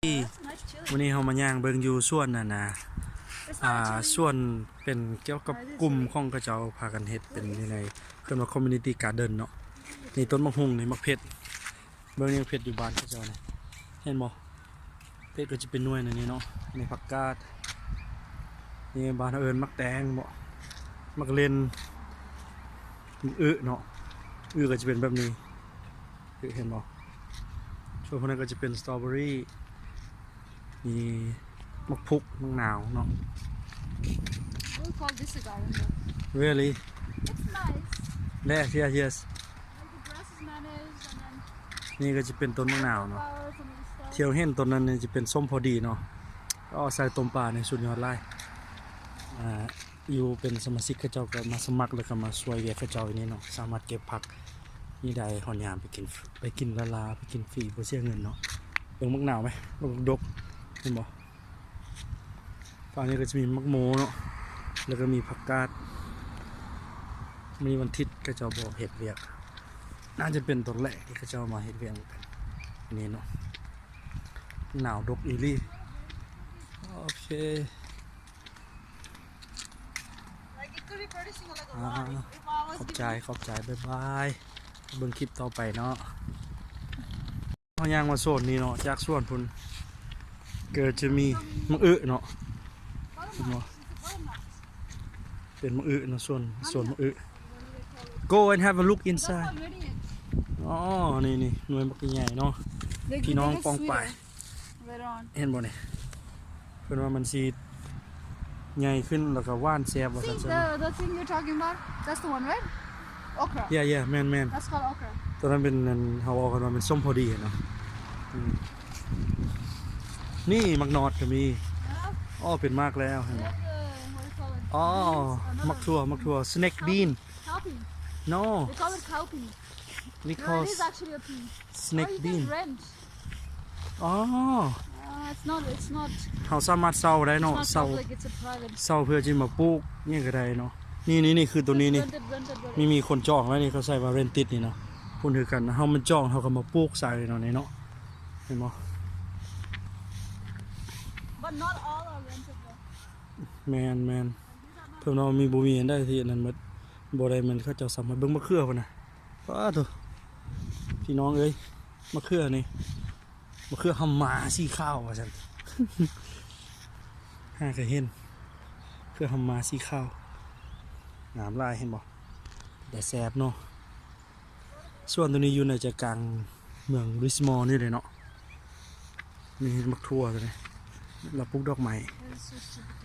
วันนี้เรามาย่างเบิ่งอยู่ส่วนน่ะนะส่วนเป็นเกี่ยวกับกลุ่มของกระเจ้าพากันเฮ็ดเป็นยังไงเพิ่นว่า community garden เนาะนี่ต้นมะฮุ่งนี่มะเพ็ดเบิ่งนี่มะเพ็ดอยู่บ้านกระเจ้านี่เห็นบ่เพ็ดก็จะเป็นหน่วยนี่เนาะนี่ผักกาดนี่บ้านเอิ้นมักแตงบ่มักเล่นเนาะก็จะเป็นแบบนี้เห็นบ่ส่วนพวกนั้นก็จะเป็นสตรอเบอรี่มีมะพุกมะนาวเนาะ We'll call this a garden though. Really? It's nice. Yes. Like the grass is managed and then นี่ก็จะเป็นต้นมะนาวเนาะ flowers and stuff. เที่ยวเห็นต้นนั้นจะเป็นส้มพอดีเนาะก็ใส่ต้มปลาในสุดยอดไล่อยู่เป็นสมาชิกเขาเจ้าก็มาสมัครแล้วก็มาช่วยเวียเขาเจ้าอย่างนี้เนาะสามารถเก็บผักนี่ได้หอนยามไปกินลาไปกินฟรีบ่เสียเงินเนาะเบิ่งมะนาวไหมลูกดกเห็นบ่ฝั่งนี้ก็จะมีมะโมเนาะแล้วก็มีผักกาดมีวันทิศก็เจ้าบอกเห็ดเวียกน่าจะเป็นต้นแรกที่เขาเจ้ามาเห็ดเวียกกันนี่เนาะหนาวดกอีลี่โอเคขอบใจบ๊ายบายเบิ่งคลิปต่อไปเนาะเขาย่างมาโซนนี้เนาะจากส่วนพุ่นเกิดจะมีมะเนาะเป็นมะเนาะส่วนมะGo and have a look inside อ๋อนี่หน่วยมักใหญ่เนาะพี่น้องปองไปเห็นบ่เนี่ยเพิ่นว่ามันสิใหญ่ขึ้นแล้วก็ว่านแซ่บว่าซั่น The thing you're talking about, that's the one, right? Okra. Yeah แม่น That's called okra. ตอนนั้นเป็นเฮาเอากันว่าเป็นส้มพอดีเนาะนี่มักนอดก็มีอ๋อเป็นมากแล้วเห็นบ่ What do you call it? อ๋อมักทั่ว snake bean Cowpea. no They call it cowpea. we No, call it is actually a pea. snake Oh, you bean get rent. อ๋อ It's not. เฮาสามารถเซาได้ It's เนาะ not เซา public. It's a private. เซาเพื่อจะมาปลูกนี่ก็ได้เนาะนี่คือตัวนี้นี่ Rented. มีคนจองไว้นี่เขาใส่ว่าเรนติดนี่เนาะพูดถึงกันเฮามันจองเฮาก็มาปลูกใส่เนาะนี่เนาะเห็นบ่ But not all are rented though. แม่นเพิ่นว่ามีบ่มีอันได้ที่นั่นหมดบ่ได้มันเขาเจ้าสามารถเบิ่งมะเขือพุ่นน่ะป้าโตพี่น้องเอ้ยมะเขือนี่มะเขือหำหมาสีขาวว่าซั่น หาก็เห็นเขือหำหมาสีขาวงามหลายเห็นบ่แต่แซ่บเนาะส่วนตัวนี้อยู่ในใจกลางเมืองริชมอนด์นี่เลยเนาะมีมะทั่วตัวนี้เราปลูกดอกไม้ It's just